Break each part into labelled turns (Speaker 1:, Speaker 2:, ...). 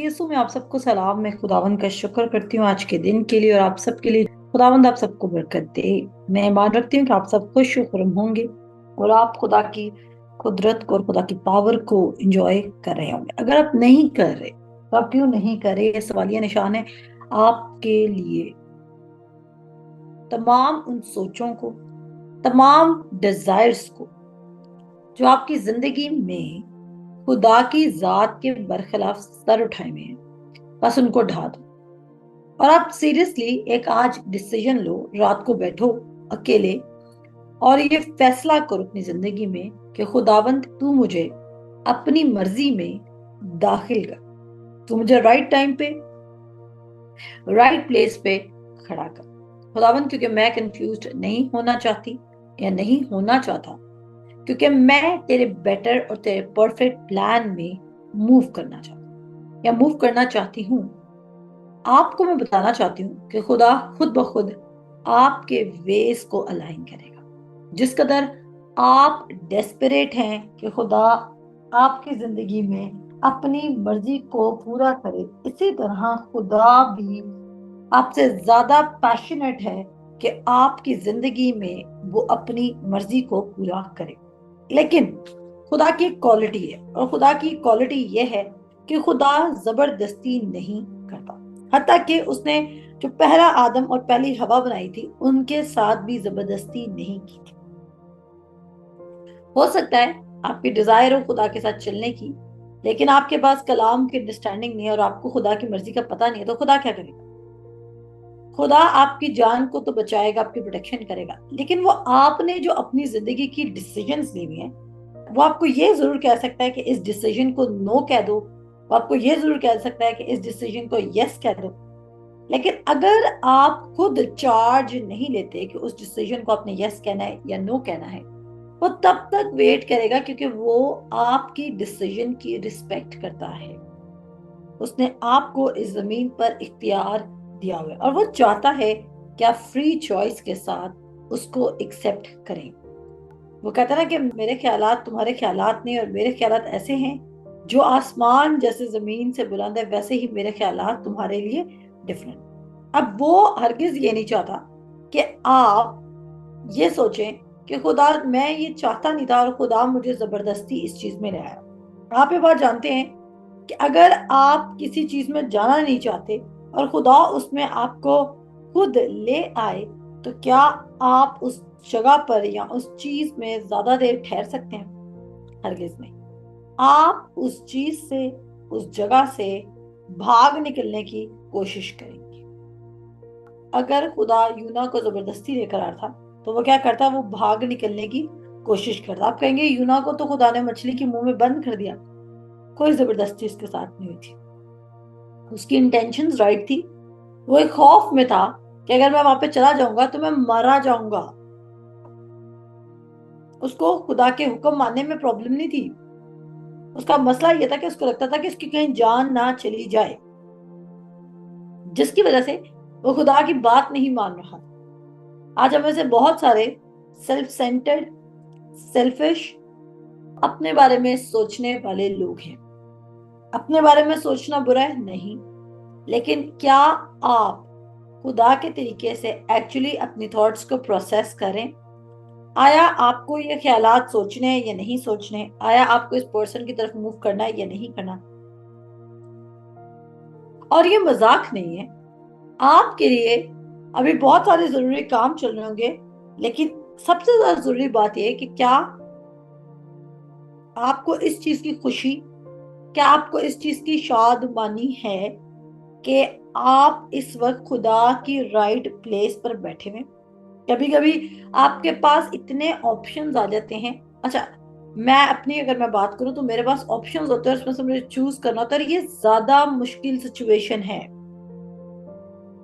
Speaker 1: यीशु में आप सबको सलाम। मैं खुदावंद का शुक्र करती हूँ आज के दिन के लिए और आप सबके लिए। खुदावंद आप सबको बरकत दे। मैं ईमान रखती हूँ कि आप सब खुश खुरम होंगे और आप खुदा की कुदरत को और खुदा की पावर को एंजॉय कर रहे होंगे। अगर आप नहीं कर रहे तो आप क्यों नहीं कर रहे, ये सवालिया निशान है आपके लिए। तमाम उन सोचों को, तमाम डिजायर्स को जो आपकी जिंदगी में खुदा की जात के बरखिलाफ सर उठाए हुए हैं, बस उनको ढा दो और आप सीरियसली एक आज डिसीजन लो। रात को बैठो अकेले और ये फैसला करो अपनी जिंदगी में कि खुदावंद तू मुझे अपनी मर्जी में दाखिल कर, तू मुझे राइट टाइम पे राइट प्लेस पे खड़ा कर खुदावंद, क्योंकि मैं कंफ्यूज नहीं होना चाहती या नहीं होना चाहता, क्योंकि मैं तेरे बेटर और तेरे परफेक्ट प्लान में मूव करना चाहती या मूव करना चाहती हूँ। आपको मैं बताना चाहती हूँ कि खुदा खुद ब खुद आपके वेज को अलाइन करेगा। जिस कदर आप डेस्परेट हैं कि खुदा आपकी जिंदगी में अपनी मर्जी को पूरा करे, इसी तरह खुदा भी आपसे ज्यादा पैशनेट है कि आपकी जिंदगी में वो अपनी मर्जी को पूरा करे। लेकिन खुदा की एक क्वालिटी है और खुदा की क्वालिटी ये है कि खुदा जबरदस्ती नहीं करता। हत्ता कि उसने जो पहला आदम और पहली हवा बनाई थी उनके साथ भी जबरदस्ती नहीं की थी। हो सकता है आपकी डिजायर हो खुदा के साथ चलने की, लेकिन आपके पास कलाम की अंडरस्टैंडिंग नहीं है और आपको खुदा की मर्जी का पता नहीं है, तो खुदा क्या करेगा? खुदा आपकी जान को तो बचाएगा, आपकी प्रोटेक्शन करेगा, लेकिन वो आपने जो अपनी जिंदगी की डिसीजंस ली हुई हैं, वो आपको ये जरूर कह सकता है कि इस डिसीजन को नो कह दो, वो आपको ये जरूर कह सकता है कि इस डिसीजन को यस कह दो। लेकिन अगर आप खुद चार्ज नहीं लेते कि उस डिसीजन को आपने यस कहना है या नो कहना है, वो तब तक वेट करेगा क्योंकि वो आपकी डिसीजन की रिस्पेक्ट करता है। उसने आपको इस जमीन पर इख्तियार दिया हुआ है और वो चाहता है कि आप फ्री चॉइस के साथ उसको एक्सेप्ट करें। वो कहता है ना कि मेरे ख्यालात तुम्हारे ख्यालात नहीं और मेरे ख्यालात ऐसे हैं जो आसमान जैसे जमीन से बुलंद है, वैसे ही मेरे ख्यालात तुम्हारे लिए डिफरेंट। अब वो हरगिज ये नहीं चाहता कि आप ये सोचें कि खुदा मैं ये चाहता नहीं था और खुदा मुझे जबरदस्ती इस चीज में ले आया। आप ये बात जानते हैं कि अगर आप किसी चीज में जाना नहीं चाहते और खुदा उसमें आपको खुद ले आए, तो क्या आप उस जगह पर या उस चीज में ज्यादा देर ठहर सकते हैं? हरगिज नहीं। आप उस चीज से, उस जगह से भाग निकलने की कोशिश करेंगे। अगर खुदा यूना को जबरदस्ती लेकर आ था तो वो क्या करता? वो भाग निकलने की कोशिश करता। आप कहेंगे यूना को तो खुदा ने मछली के मुंह में बंद कर दिया, कोई जबरदस्ती उसके साथ नहीं हुई थी। उसकी इंटेंशंस राइट थी। वो एक खौफ में था कि अगर मैं वहां पे चला जाऊंगा तो मैं मारा जाऊंगा। उसको खुदा के हुक्म मानने में प्रॉब्लम नहीं थी। उसका मसला यह था कि उसको लगता था कि उसकी कहीं जान ना चली जाए, जिसकी वजह से वो खुदा की बात नहीं मान रहा। आज हमें से बहुत सारे सेल्फ सेंटर्ड, सेल्फिश, अपने बारे में सोचने वाले लोग हैं। अपने बारे में सोचना बुरा है नहीं, लेकिन क्या आप खुदा के तरीके से एक्चुअली अपनी थॉट्स को प्रोसेस करें? आया आपको ये ख्यालात सोचने हैं या नहीं सोचने हैं? आया आपको इस पर्सन की तरफ मूव करना है या नहीं करना? और ये मजाक नहीं है। आपके लिए अभी बहुत सारे जरूरी काम चल रहे होंगे, लेकिन सबसे ज्यादा जरूरी बात यह है कि क्या आपको इस चीज की खुशी, क्या आपको इस चीज की शादमानी है कि आप इस वक्त खुदा की राइट प्लेस पर बैठे हुए? कभी कभी आपके पास इतने ऑप्शंस आ जाते हैं। अच्छा, मैं अपनी अगर मैं बात करूं तो मेरे पास ऑप्शंस होते हैं, उसमें से मुझे चूज करना होता है। ये ज्यादा मुश्किल सिचुएशन है,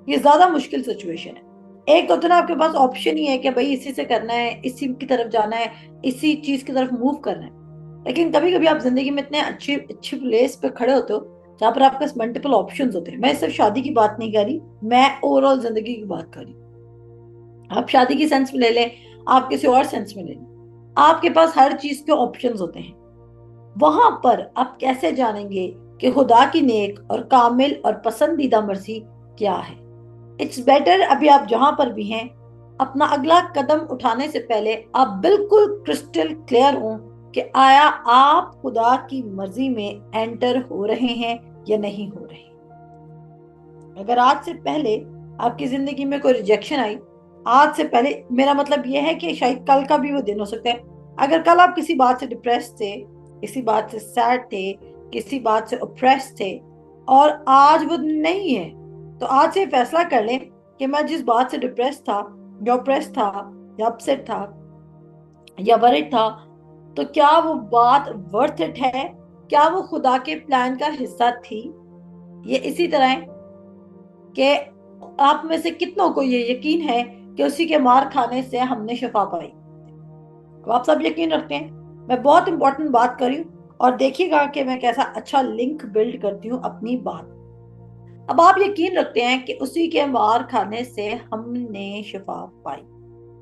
Speaker 1: ये ज्यादा मुश्किल सिचुएशन है। एक होता है ना, आपके पास ऑप्शन ही है कि भाई इसी से करना है, इसी की तरफ जाना है, इसी चीज की तरफ मूव करना है। लेकिन कभी कभी आप जिंदगी में इतने अच्छी अच्छी प्लेस पे खड़े होते हो जहां पर आपके पास मल्टीपल ऑप्शंस होते हैं। मैं सिर्फ शादी की बात नहीं कर रही, मैं ओवरऑल जिंदगी की बात कर रही हूँ। आप शादी की सेंस में ले लें, आप किसी और सेंस में ले लें, आपके पास हर चीज के ऑप्शंस होते हैं। वहां पर आप कैसे जानेंगे कि खुदा की नेक और कामिल और पसंदीदा मर्जी क्या है। इट्स बेटर अभी आप जहां पर भी हैं, अपना अगला कदम उठाने से पहले आप बिल्कुल क्रिस्टल क्लियर हो कि आया आप खुदा की मर्जी में एंटर हो रहे हैं या नहीं हो रहे। अगर आज से पहले आपकी जिंदगी में कोई रिजेक्शन आई, आज से पहले, मेरा मतलब यह है कि शायद कल का भी वो दिन हो सकता है, अगर कल आप किसी बात से डिप्रेस थे, किसी बात से सैड थे, किसी बात से ओप्रेस थे, और आज वो नहीं है, तो आज से फैसला कर लें कि मैं जिस बात से डिप्रेस था या ओप्रेस था या अपसेट था या वरिड था, तो क्या वो बात वर्थ इट है? क्या वो खुदा के प्लान का हिस्सा थी? ये इसी तरह है कि आप में से कितनों को ये यकीन है कि उसी के मार खाने से हमने शिफा पाई? तो आप सब यकीन रखते हैं? मैं बहुत इंपॉर्टेंट बात कर रही हूँ, और देखिएगा कि मैं कैसा अच्छा लिंक बिल्ड करती हूँ अपनी बात। अब आप यकीन रखते हैं कि उसी के मार खाने से हमने शिफा पाई।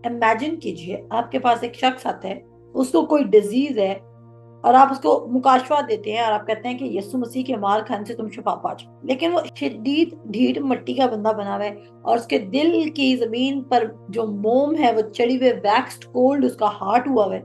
Speaker 1: इमेजिन कीजिए आपके पास एक शख्स आता है, उसको कोई डिजीज है, और आप उसको मुकाशवा देते हैं और आप कहते हैं कि यीशु मसीह के मार खाने से तुम शिफा पा जाओ, लेकिन वो शदीद ढीठ मिट्टी का बंदा बना हुआ है, और उसके दिल की जमीन पर जो मोम है वो चढ़ी हुई, वैक्स्ड कोल्ड उसका हार्ट हुआ है।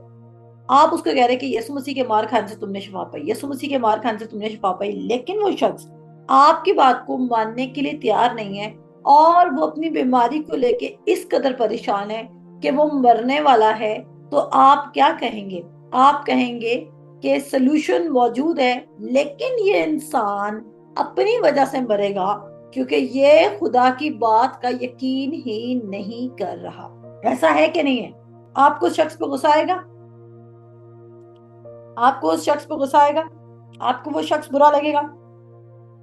Speaker 1: आप उसको कह रहे हैं कि यीशु मसीह के मार खाने से तुमने शिफा पाई, यीशु मसीह के मार खाने से तुमने शिफा पाई, लेकिन वो शख्स आपकी बात को मानने के लिए तैयार नहीं है, और वो अपनी बीमारी को लेके इस कदर परेशान है कि वो मरने वाला है। तो आप क्या कहेंगे? आप कहेंगे कि सलूशन मौजूद है, लेकिन ये इंसान अपनी वजह से मरेगा क्योंकि ये खुदा की बात का यकीन ही नहीं कर रहा। ऐसा है कि नहीं है? आपको उस शख्स पर गुस्सा आएगा? आपको उस शख्स पर गुस्सा आएगा? आपको वो शख्स बुरा लगेगा?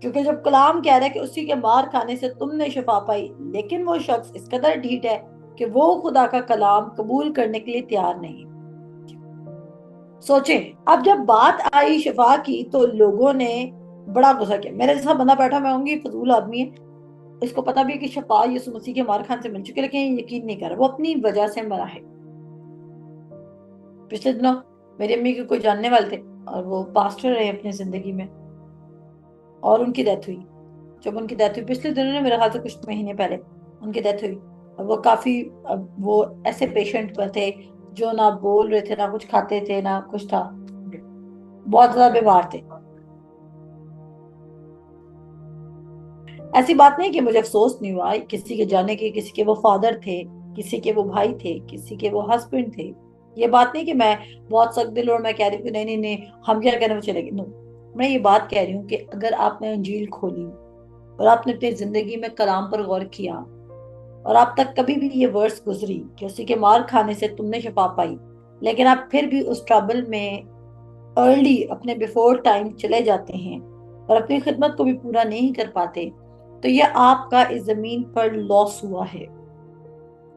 Speaker 1: क्योंकि जब कलाम कह रहा है कि उसी के मार खाने से तुमने शिफा पाई, लेकिन वो शख्स इस कदर ढीठ है कि वो खुदा का कलाम कबूल करने के लिए तैयार नहीं। सोचें, अब जब बात आई शिफा की तो लोगों ने बड़ा गुस्सा किया। मेरे जैसा बंदा बैठा, मैं होंगी फजूल आदमी है, इसको पता भी है कि शिफा यीशु मसीह के मार खाने से मिल चुकी है, लेकिन यकीन नहीं कर रहा, वो अपनी वजह से मरा है। पिछले दिनों मेरी अम्मी के कोई जानने वाले थे, और वो पास्टर रहे अपनी जिंदगी में, और उनकी डेथ हुई। जब उनकी डेथ हुई पिछले दिनों ने, मेरे ख्याल से कुछ महीने पहले उनकी डेथ हुई। और वो काफी, वो ऐसे पेशेंट पर थे जो ना बोल रहे थे, ना कुछ खाते थे, ना कुछ था, बहुत ज्यादा बीमार थे। ऐसी बात नहीं कि मुझे अफसोस नहीं हुआ किसी के जाने की, किसी के वो फादर थे, किसी के वो भाई थे, किसी के वो हस्बैंड थे। ये बात नहीं कि मैं बहुत सख्त दिल और मैं कह रही हूँ कि नहीं नहीं नहीं, हम क्या कहने वो चलेगी, नो। मैं ये बात कह रही हूँ कि अगर आपने अंजील खोली और आपने अपनी जिंदगी में कलाम पर गौर किया, और आप तक कभी भी ये वर्ड्स गुजरी कि उसी के मार खाने से तुमने शिफा पाई, लेकिन आप फिर भी उस ट्रबल में अर्ली, अपने बिफोर टाइम चले जाते हैं और अपनी खिदमत को भी पूरा नहीं कर पाते, तो ये आपका इस जमीन पर लॉस हुआ है।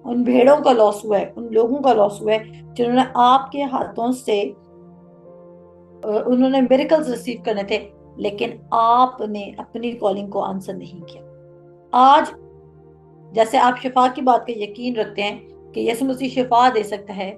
Speaker 1: उन भेड़ों का लॉस हुआ है, उन लोगों का लॉस हुआ है जिन्होंने आपके हाथों से, उन्होंने मिरेकल्स रिसीव करने थे, लेकिन आपने अपनी कॉलिंग को आंसर नहीं किया। आज जैसे आप शिफा की बात का यकीन रखते हैं कि यीशु मसीह शिफा दे सकता है,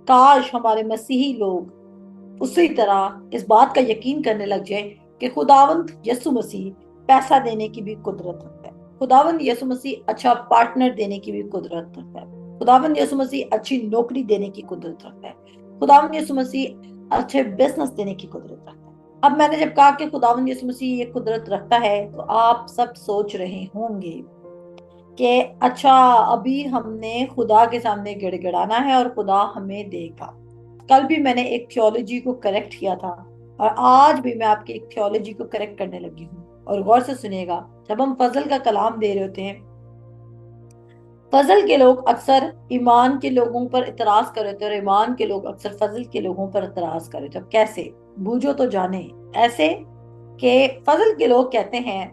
Speaker 1: काश हमारे मसीही लोग उसी तरह इस बात का यकीन करने लग जाए कि खुदावंद यीशु मसीह पैसा देने की भी कुदरत रखता है, खुदावंद यीशु मसीह अच्छा पार्टनर देने की भी कुदरत रखता है, खुदावंद यीशु मसीह अच्छी नौकरी देने की कुदरत रखता है, खुदावंद यीशु मसीह अच्छे बिजनेस देने की कुदरत रखता है। अब मैंने जब कहा कि खुदावंद यीशु मसीह ये कुदरत रखता है, तो आप सब सोच रहे होंगे कि अच्छा, अभी हमने खुदा के सामने गिड़गिड़ाना है और खुदा हमें देगा। कल भी मैंने एक थियोलॉजी को करेक्ट किया था, और आज भी मैं आपकी एक थियोलॉजी को करेक्ट करने लगी हूँ। और गौर से सुनिएगा, जब हम फजल का कलाम दे रहे होते हैं, फजल के लोग अक्सर ईमान के लोगों पर इतराज कर रहे थे, और ईमान के लोग अक्सर फजल के लोगों पर इतराज कर रहे थे। अब कैसे? बूझो तो जाने। ऐसे कि फजल के लोग कहते हैं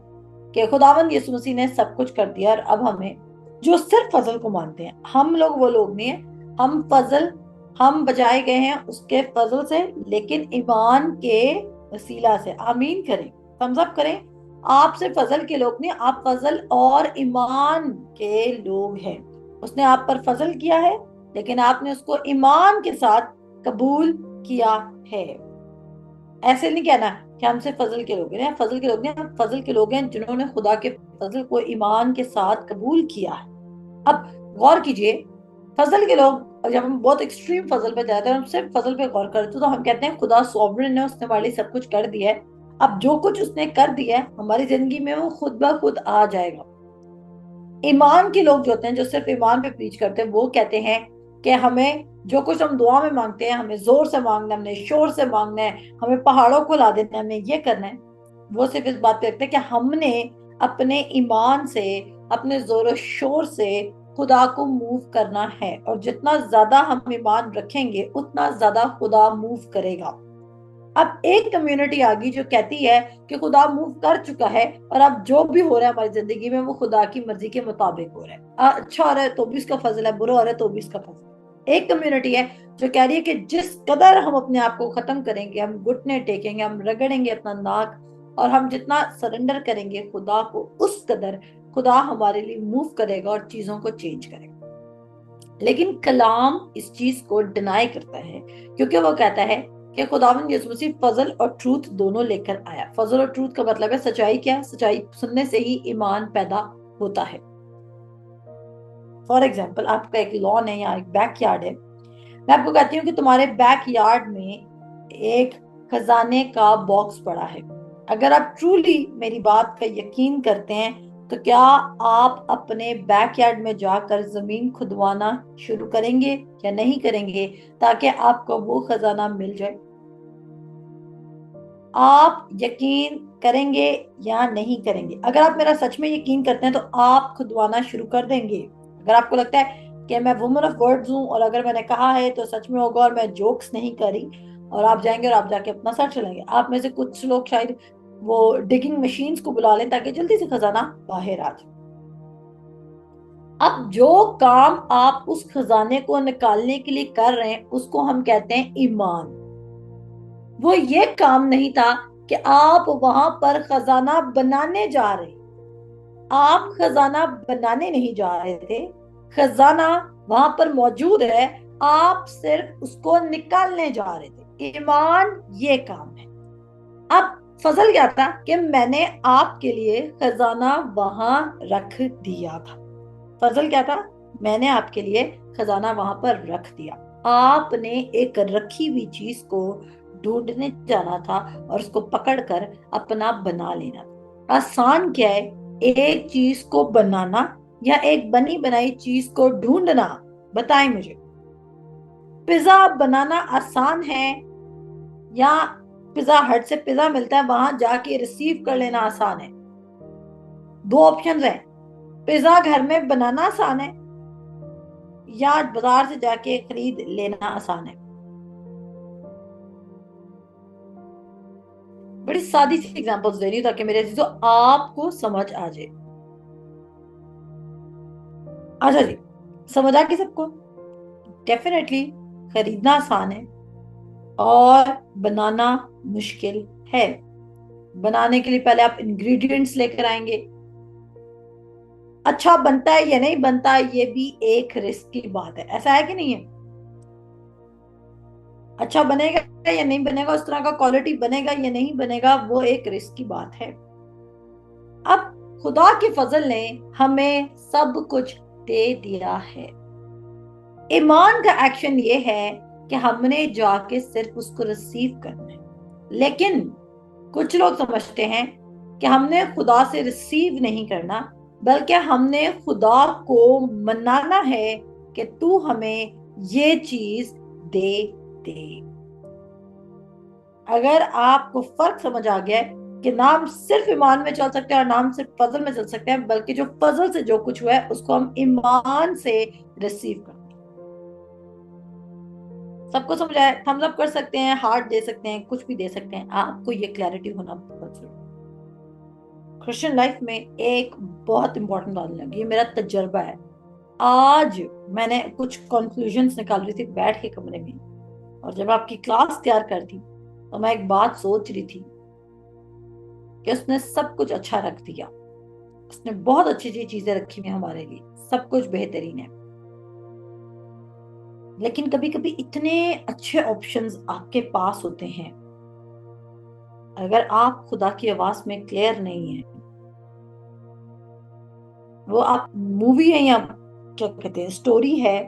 Speaker 1: कि खुदावंद यीशु मसीह ने सब कुछ कर दिया, और अब हमें, जो सिर्फ फजल को मानते हैं, हम लोग वो लोग नहीं है, हम फजल, हम बचाए गए हैं उसके फजल से, लेकिन ईमान के वसीला से। आमीन करें, थम्स अप करें। आप सिर्फ फजल के लोग नहीं, आप फजल और ईमान के लोग हैं। उसने आप पर फजल किया है, लेकिन आपने उसको ईमान के साथ कबूल किया है। ऐसे नहीं कहना कि हम सिर्फ फजल के लोग हैं, फजल के लोग नहीं, हम फजल के लोग हैं जिन्होंने खुदा के फजल को ईमान के साथ कबूल किया है। अब गौर कीजिए, फजल के लोग जब हम बहुत एक्सट्रीम फजल पे जाते हैं, हम सिर्फ फजल पे गौर करते हैं तो हम कहते हैं खुदा सॉवरेन है, उसने हमारे लिए सब कुछ कर दिया है। अब जो कुछ उसने कर दिया है हमारी जिंदगी में वो खुद ब खुद आ जाएगा। ईमान के लोग जो होते हैं, जो सिर्फ ईमान पे प्रीच करते हैं, वो कहते हैं कि हमें जो कुछ हम दुआ में मांगते हैं, हमें जोर से मांगना है, हमने शोर से मांगना है, हमें पहाड़ों को ला देना है, हमें ये करना है। वो सिर्फ इस बात पे रखते हैं कि हमने अपने ईमान से, अपने जोर शोर से खुदा को मूव करना है, और जितना ज्यादा हम ईमान रखेंगे उतना ज्यादा खुदा मूव करेगा। अब एक कम्युनिटी आ गई जो कहती है कि खुदा मूव कर चुका है, और अब जो भी हो रहा है हमारी जिंदगी में वो खुदा की मर्जी के मुताबिक हो रहा है। अच्छा हो रहा है तो भी उसका फजल है, बुरा हो रहा है तो भी उसका फजल है। एक कम्युनिटी है जो कह रही है कि जिस कदर हम अपने आप को खत्म करेंगे, हम घुटने टेकेंगे, हम रगड़ेंगे अपना नाक, और हम जितना सरेंडर करेंगे खुदा को, उस कदर खुदा हमारे लिए मूव करेगा और चीजों को चेंज करेगा। लेकिन कलाम इस चीज को डिनाई करता है, क्योंकि वो कहता है कि खुदावंद यीशु मसीह फजल और ट्रूथ दोनों लेकर आया। फजल और ट्रूथ का मतलब है सच्चाई। क्या? सच्चाई सुनने से ही ईमान पैदा होता है। फॉर एग्जाम्पल, आपका एक लॉन है या एक बैकयार्ड है, मैं आपको कहती हूँ कि तुम्हारे बैकयार्ड में एक खजाने का बॉक्स पड़ा है। अगर आप ट्रूली मेरी बात का यकीन करते हैं तो क्या आप अपने बैकयार्ड में जाकर जमीन खुदवाना शुरू करेंगे या नहीं करेंगे, ताकि आपको वो खजाना मिल जाए? आप यकीन करेंगे या नहीं करेंगे? अगर आप मेरा सच में यकीन करते हैं तो आप खुदवाना शुरू कर देंगे। अगर आपको लगता है कि मैं वुमन ऑफ वर्ड्स हूँ और अगर मैंने कहा है तो सच में होगा और मैं जोक्स नहीं करी, और आप जाएंगे और आप जाके अपना सर चलेंगे। आप में से कुछ लोग शायद वो डिगिंग मशीन्स को बुला लें ताकि जल्दी से खजाना बाहर आ जाए। अब जो काम आप उस खजाने को निकालने के लिए कर रहे हैं उसको हम कहते हैं ईमान। वो ये काम नहीं था कि आप वहां पर खजाना बनाने जा रहे, आप खजाना बनाने नहीं जा रहे थे, खजाना वहां पर मौजूद है, आप सिर्फ उसको निकालने जा रहे थे। ईमान ये काम है। अब फजल क्या था कि मैंने आपके लिए खजाना वहां रख दिया था। फजल क्या था? मैंने आपके लिए खजाना वहां पर रख दिया। आपने एक रखी हुई चीज को ढूंढने जाना था और उसको पकड़कर अपना बना लेना था। आसान क्या है, एक चीज को बनाना या एक बनी बनाई चीज को ढूंढना? बताएं मुझे। पिज्जा बनाना आसान है या पिज्जा हट से पिज्जा मिलता है वहां जाके रिसीव कर लेना आसान है? दो ऑप्शंस हैं। पिज्जा घर में बनाना आसान है या बाजार से जाके खरीद लेना आसान है? बड़ी सादी सी एग्जांपल्स दे रही हूँ ताकि मेरे अजीजों आपको समझ आ जाए। अच्छा जी, समझ आ गई सबको? डेफिनेटली खरीदना आसान है और बनाना मुश्किल है। बनाने के लिए पहले आप इंग्रेडिएंट्स लेकर आएंगे। अच्छा बनता है या नहीं बनता ये भी एक रिस्क की बात है, ऐसा है कि नहीं है? अच्छा बनेगा या नहीं बनेगा, उस तरह का क्वालिटी बनेगा या नहीं बनेगा, वो एक रिस्क की बात है। अब खुदा के फजल ने हमें सब कुछ दे दिया है। ईमान का एक्शन ये है कि हमने जाके सिर्फ उसको रिसीव करना है। लेकिन कुछ लोग समझते हैं कि हमने खुदा से रिसीव नहीं करना, बल्कि हमने खुदा को मनाना है कि तू हमें ये चीज दे दे। अगर आपको फर्क समझ आ गया है कि नाम सिर्फ ईमान में चल सकते हैं और नाम सिर्फ फजल में चल सकते हैं, बल्कि जो फजल से जो कुछ हुआ है उसको हम ईमान से रिसीव करते हैं। सबको समझ आया? थम्स अप कर सकते हैं, हार्ट दे सकते हैं, कुछ भी दे सकते हैं। आपको ये क्लैरिटी होना बहुत जरूरी है। क्रिश्चियन लाइफ में एक बहुत इंपॉर्टेंट बात लगी, ये मेरा तजर्बा है। आज मैंने कुछ कंक्लूजन्स निकाल रही थी बैठ के कमरे में, और जब आपकी क्लास तैयार कर थी तो मैं एक बात सोच रही थी कि उसने सब कुछ अच्छा रख दिया, उसने बहुत अच्छी अच्छी चीजें रखी हुई हमारे लिए, सब कुछ बेहतरीन है। लेकिन कभी कभी इतने अच्छे ऑप्शंस आपके पास होते हैं, अगर आप खुदा की आवाज में क्लियर नहीं है, वो आप मूवी है या क्या कहते हैं स्टोरी है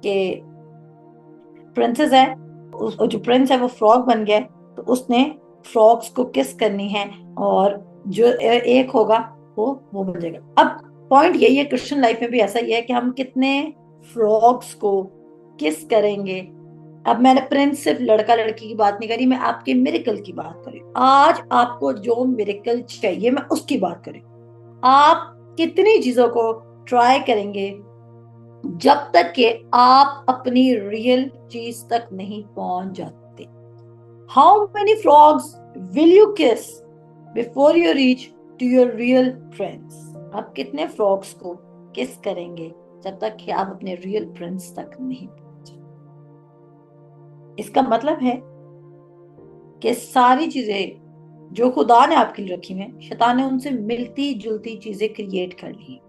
Speaker 1: कि प्रिंसेस है, उस जो प्रिंस है वो फ्रॉग बन गया है, तो उसने फ्रॉग्स को किस करनी है, और जो एक होगा वो बन जाएगा। अब पॉइंट यही है, क्रिश्चियन लाइफ में भी ऐसा ही है कि हम कितने फ्रॉग्स को किस करेंगे। अब मैंने प्रिंस सिर्फ लड़का लड़की की बात नहीं करी, मैं आपके मिरेकल की बात करी। आज आपको जो मिरेकल चाहिए मैं उसकी बात करी। आप कितनी चीजों को ट्राई करेंगे जब तक कि आप अपनी रियल चीज तक नहीं पहुंच जाते। How many frogs will you kiss before you reach to your real friends? आप कितने फ्रॉग्स को किस करेंगे जब तक कि आप अपने रियल फ्रेंड्स तक नहीं पहुंचे? इसका मतलब है कि सारी चीजें जो खुदा ने आपके लिए रखी हैं, शैतान ने उनसे मिलती जुलती चीजें क्रिएट कर ली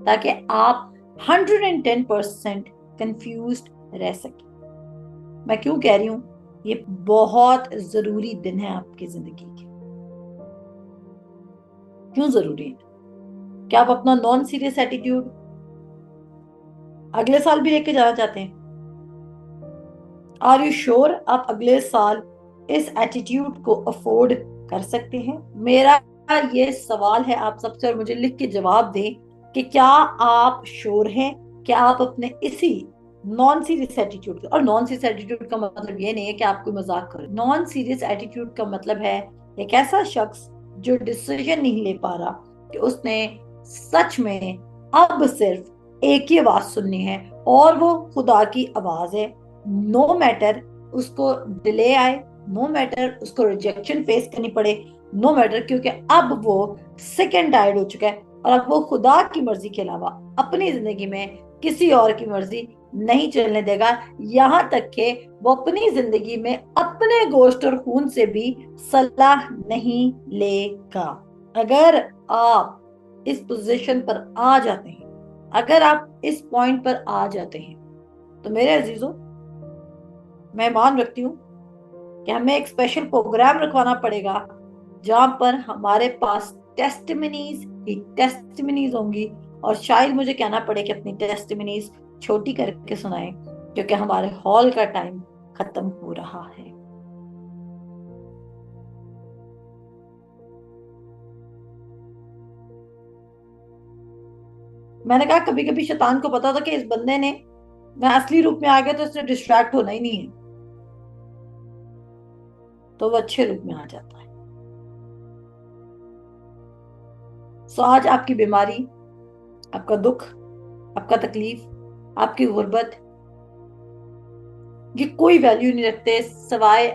Speaker 1: ताकि आप 110% कंफ्यूज रह सके। मैं क्यों कह रही हूं, ये बहुत जरूरी दिन है आपकी जिंदगी के। क्यों जरूरी है? क्या आप अपना नॉन सीरियस एटीट्यूड अगले साल भी लेके जाना चाहते हैं? आर यू श्योर आप अगले साल इस एटीट्यूड को अफोर्ड कर सकते हैं? मेरा ये सवाल है आप सबसे, और मुझे लिख के जवाब दें कि क्या आप श्योर हैं कि आप अपने इसी नॉन सीरियस एटीट्यूड, और नॉन सीरियस एटीट्यूड का मतलब ये नहीं है कि आप कोई मजाक करें। नॉन सीरियस एटीट्यूड का मतलब है एक ऐसा शख्स जो डिसीजन नहीं ले पा रहा कि उसने सच में अब सिर्फ एक ही आवाज सुननी है, और वो खुदा की आवाज है। नो मैटर उसको डिले आए, नो मैटर उसको रिजेक्शन फेस करनी पड़े, नो मैटर, क्योंकि अब वो सेकंड टायर्ड हो चुका है, और अब वो खुदा की मर्जी के अलावा अपनी जिंदगी में किसी और की मर्जी नहीं चलने देगा। यहां तक कि वो अपनी जिंदगी में अपने गोश्त और खून से भी सलाह नहीं लेगा। अगर आप इस पोजीशन पर आ जाते हैं, अगर आप इस पॉइंट पर आ जाते हैं, तो मेरे अजीजों, मैं मान रखती हूँ कि हमें एक स्पेशल प्रोग्राम रखवाना पड़ेगा जहां पर हमारे पास टेस्टिमनीज ही टेस्टिमनीज होंगी, और शायद मुझे कहना पड़े कि अपनी टेस्टिमनीज छोटी करके सुनाएं, क्योंकि हमारे हॉल का टाइम खत्म हो रहा है। मैंने कहा कभी कभी शैतान को पता था कि इस बंदे ने, मैं असली रूप में आ गया तो इसने डिस्ट्रैक्ट होना ही नहीं है, तो वो अच्छे रूप में आ जाता है। सो आज आपकी बीमारी, आपका दुख, आपका तकलीफ, आपकी गुर्बत, ये कोई वैल्यू नहीं रखते सवाए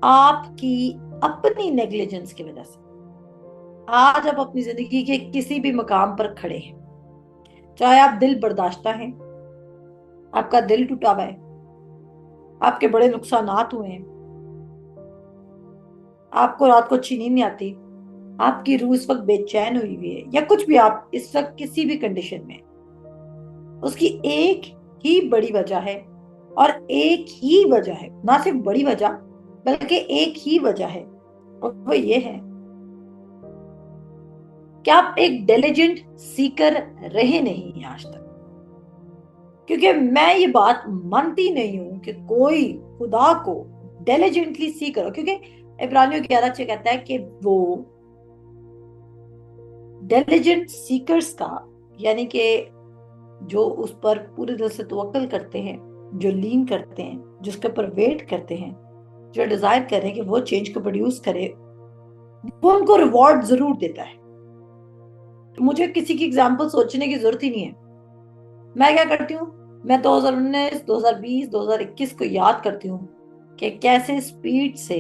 Speaker 1: आपकी अपनी नेग्लिजेंस की वजह से। आज आप अपनी जिंदगी के किसी भी मकाम पर खड़े हैं, चाहे आप दिल बर्दाश्ता हैं, आपका दिल टूटा हुआ है, आपके बड़े नुकसानात हुए हैं, आपको रात को अच्छी नींद नहीं आती, आपकी रूह इस वक्त बेचैन हुई हुई है, या कुछ भी आप इस वक्त किसी भी कंडीशन में, उसकी एक ही बड़ी वजह है, और एक ही वजह है, ना सिर्फ बड़ी वजह बल्कि एक ही वजह है, और वो ये है कि आप एक डिलिजेंट सीकर रहे नहीं आज तक। क्योंकि मैं ये बात मानती नहीं हूं कि कोई खुदा को डिलिजेंटली सीख करो, क्योंकि इब्रानियों 11 से कहता है कि वो डिलिजेंट सीकर्स का, यानी कि जो उस पर पूरे दिल से तवक्कल करते हैं, जो लीन करते हैं, जिसके ऊपर वेट करते हैं, जो डिजायर कर रहे हैं कि वो चेंज को प्रोड्यूस करे, वो उनको रिवॉर्ड जरूर देता है। तो मुझे किसी की एग्जाम्पल सोचने की जरूरत ही नहीं है। मैं क्या करती हूँ, मैं 2019, 2020, 2021 को याद करती हूँ कि कैसे स्पीड से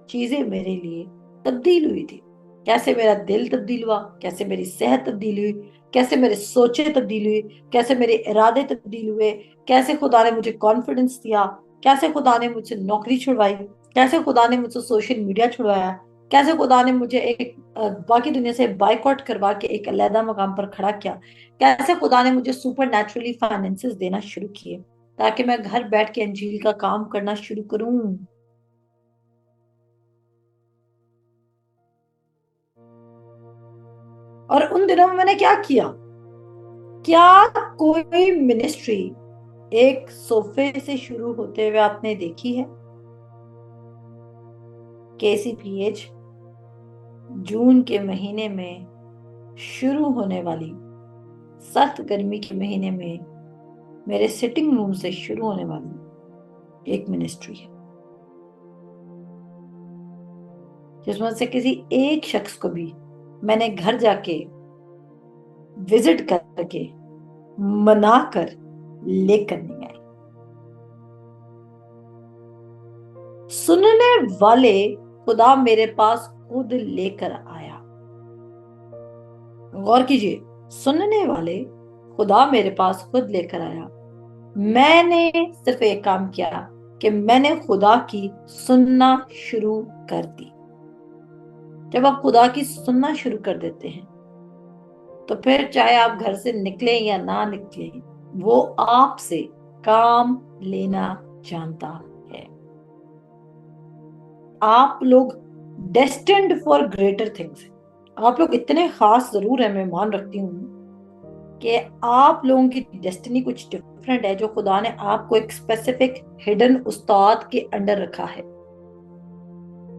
Speaker 1: चीजें मेरे लिए तब्दील हुई थी, कैसे मेरा दिल तब्दील हुआ, कैसे मेरी सेहत तब्दील हुई, कैसे मेरे सोचे तब्दील हुई, कैसे मेरे इरादे तब्दील हुए, कैसे खुदा ने मुझे कॉन्फिडेंस दिया, कैसे खुदा ने मुझसे नौकरी छुड़वाई, कैसे खुदा ने मुझसे सोशल मीडिया छुड़वाया, कैसे खुदा ने मुझे एक बाकी दुनिया से बाइकआउट करवा के एक अलहदा मकाम पर खड़ा किया, कैसे खुदा ने मुझे सुपर नेचुरली फाइनेंसेस देना शुरू किए ताकि मैं घर बैठ के अंजील का काम करना शुरू करूं। और उन दिनों में मैंने क्या किया? क्या कोई मिनिस्ट्री एक सोफे से शुरू होते हुए आपने देखी है? KCPH जून के महीने में शुरू होने वाली सख्त गर्मी के महीने में मेरे सिटिंग रूम से शुरू होने वाली एक मिनिस्ट्री है, जिसमें से किसी एक शख्स को भी मैंने घर जाके विजिट करके मना कर लेकर नहीं आई। सुनने वाले खुदा मेरे पास खुद लेकर आया। गौर कीजिए, सुनने वाले खुदा मेरे पास खुद लेकर आया। मैंने सिर्फ एक काम किया कि मैंने खुदा की सुनना शुरू कर दी। जब आप खुदा की सुनना शुरू कर देते हैं तो फिर चाहे आप घर से निकले या ना निकले, वो आपसे काम लेना जानता है। आप लोग डेस्टिन्ड फॉर ग्रेटर थिंग्स। आप लोग इतने खास जरूर है, मैं मान रखती हूँ कि आप लोगों की डेस्टिनी कुछ डिफरेंट है, जो खुदा ने आपको एक स्पेसिफिक हिडन उस्ताद के अंडर रखा है।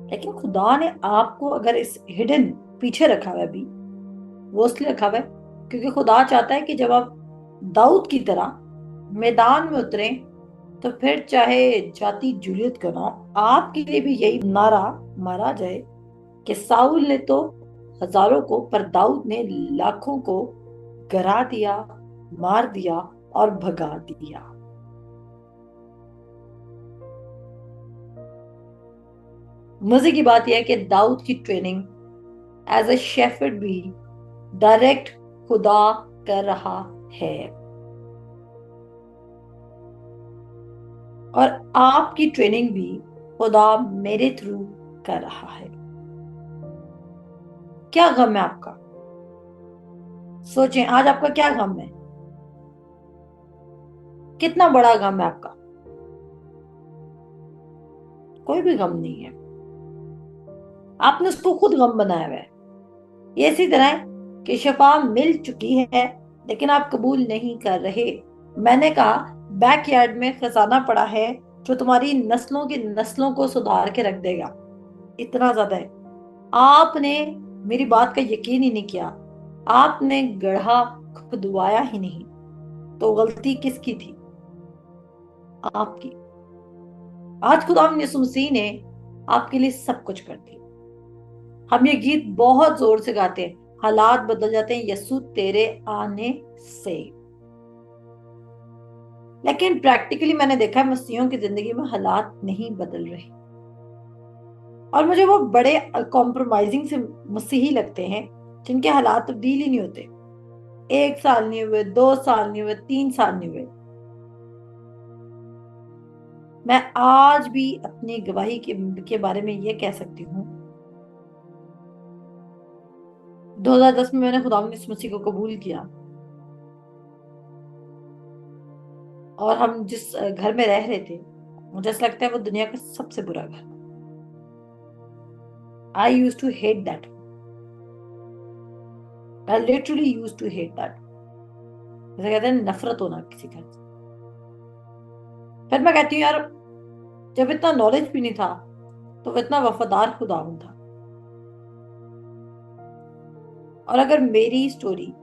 Speaker 1: लेकिन खुदा ने आपको अगर इस हिडन पीछे रखा हुआ है अभी, वो इसलिए रखा हुआ है क्योंकि खुदा चाहता है कि जब आप दाऊद की तरह मैदान में उतरे तो फिर चाहे जाति जूलियत का नाम, आपके लिए भी यही नारा मारा जाए कि साउल ने तो हजारों को, पर दाऊद ने लाखों को गिरा दिया, मार दिया और भगा दिया। मजे की बात यह है कि दाऊद की ट्रेनिंग एज अ शेफर्ड भी डायरेक्ट खुदा कर रहा है, और आपकी ट्रेनिंग भी खुदा मेरे थ्रू कर रहा है। क्या गम है आपका? सोचें, आज आपका क्या गम है? कितना बड़ा गम है आपका? कोई भी गम नहीं है, आपने उसको खुद गम बनाया हुआ है। ये इसी तरह है कि शफा मिल चुकी है लेकिन आप कबूल नहीं कर रहे। मैंने कहा बैकयार्ड में खजाना पड़ा है जो तुम्हारी नस्लों की नस्लों को सुधार के रख देगा। इतना ज्यादा है। आपने मेरी बात का यकीन ही नहीं किया, आपने गड्ढा खुदवाया ही नहीं। तो गलती किसकी थी? आपकी। आज खुदा यीशु मसीह ने आपके लिए सब कुछ कर दिया। हम ये गीत बहुत जोर से गाते हैं, हालात बदल जाते हैं यीशु तेरे आने से। लेकिन प्रैक्टिकली मैंने देखा है मसीहों की जिंदगी में हालात नहीं बदल रहे, और मुझे वो बड़े कॉम्प्रोमाइजिंग से मसीही लगते हैं जिनके हालात तब्दील ही नहीं होते। 1 साल नहीं हुए, 2 साल नहीं हुए, 3 साल नहीं हुए। मैं आज भी अपनी गवाही के बारे में ये कह सकती हूँ, 2010 में मैंने खुदा यीशु मसीह को कबूल किया, और हम जिस घर में रह रहे थे मुझे ऐसा लगता है वो दुनिया का सबसे बुरा घर। I use to hate that, I literally use to hate that. जैसे कहते हैं नफरत होना किसी घर से। फिर मैं कहती हूँ यार, जब इतना नॉलेज भी नहीं था तो वो इतना वफादार खुदावन था। और अगर मेरी स्टोरी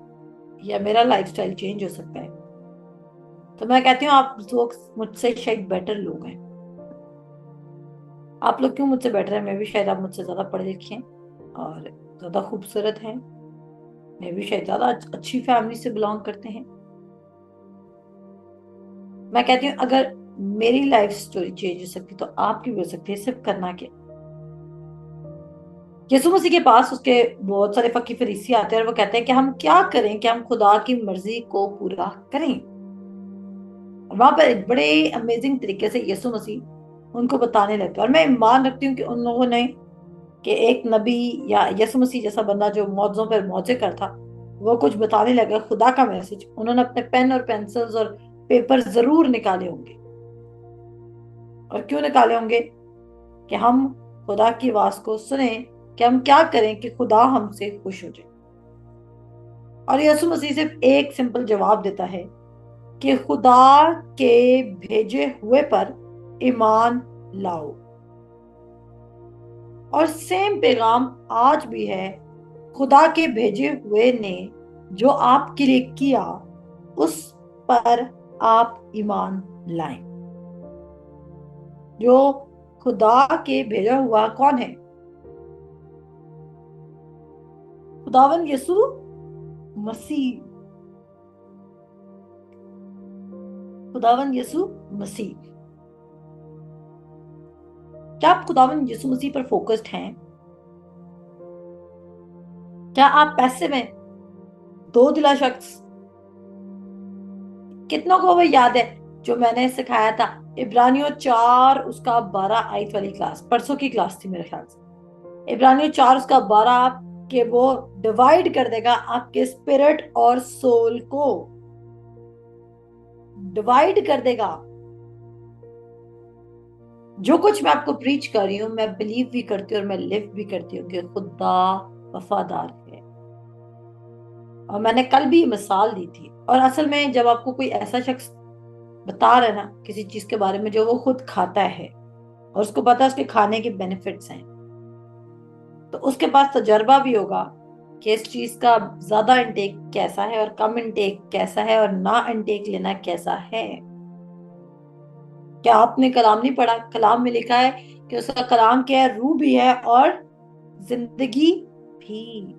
Speaker 1: या मेरा लाइफस्टाइल चेंज हो सकता है तो मैं कहती हूँ आप लोग मुझसे शायद बेटर लोग हैं। आप लोग क्यों मुझसे बेटर हैं? मैं भी शायद आप मुझसे ज्यादा पढ़े लिखे हैं और ज्यादा खूबसूरत हैं। मैं भी शायद ज्यादा अच्छी फैमिली से बिलोंग करते हैं। मैं कहती हूँ अगर मेरी लाइफ स्टोरी चेंज हो सकती तो आपकी भी हो सकती है। सिर्फ करना क्या, यीशु मसीह के पास उसके बहुत सारे फकी फरीसी आते हैं और वो कहते हैं कि हम क्या करें कि हम खुदा की मर्जी को पूरा करें। वहां पर एक बड़े अमेजिंग तरीके से यीशु मसीह उनको बताने लगते हैं, और मैं मान रखती हूँ कि उन लोगों ने, कि एक नबी या यीशु मसीह जैसा बंदा जो मौजों पर मौजे करता, वो कुछ बताने लगा खुदा का मैसेज, उन्होंने अपने पेन और पेंसिल्स और पेपर जरूर निकाले होंगे। और क्यों निकाले होंगे? कि हम खुदा की आवाज को सुने, कि हम क्या करें कि खुदा हमसे खुश हो जाए। और यीशु मसीह सिर्फ एक सिंपल जवाब देता है कि खुदा के भेजे हुए पर ईमान लाओ। और सेम पैगाम आज भी है। खुदा के भेजे हुए ने जो आपके लिए किया उस पर आप ईमान लाएं। जो खुदा के भेजा हुआ कौन है? खुदावन यीशु मसीह। खुदावन यीशु मसीह। क्या आप खुदावन यीशु मसीह पर फोकस्ड हैं? क्या आप पैसे में दो दिला शख्स? कितनों को वो याद है जो मैंने सिखाया था इब्रानियों 4 उसका 12 आयत वाली क्लास? परसों की क्लास थी मेरे ख्याल से। इब्रानियों 4 उसका 12 के वो डिवाइड कर देगा आपके स्पिरिट और सोल को, डिवाइड कर देगा। जो कुछ मैं आपको प्रीच कर रही हूँ मैं बिलीव भी करती हूँ और मैं लिव भी करती हूँ कि खुदा वफादार है। और मैंने कल भी मिसाल दी थी। और असल में जब आपको कोई ऐसा शख्स बता रहा है ना किसी चीज के बारे में जो वो खुद खाता है और उसको पता है उसके खाने के बेनिफिट्स हैं, तो उसके पास तजर्बा भी होगा कि इस चीज का ज्यादा इंटेक कैसा है और कम इंटेक कैसा है और ना इंटेक लेना कैसा है। क्या आपने कलाम नहीं पढ़ा? कलाम में लिखा है कि उसका कलाम क्या है? रूह भी है और जिंदगी भी।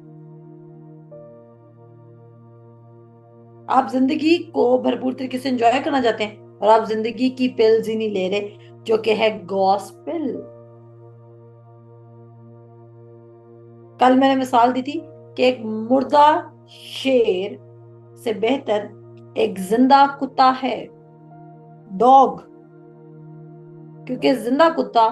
Speaker 1: आप जिंदगी को भरपूर तरीके से एंजॉय करना चाहते हैं और आप जिंदगी की पिल्स ही नहीं ले रहे जो कि है गॉस्पेल। कल मैंने मिसाल दी थी कि एक मुर्दा शेर से बेहतर एक जिंदा कुत्ता है, डॉग। क्योंकि जिंदा कुत्ता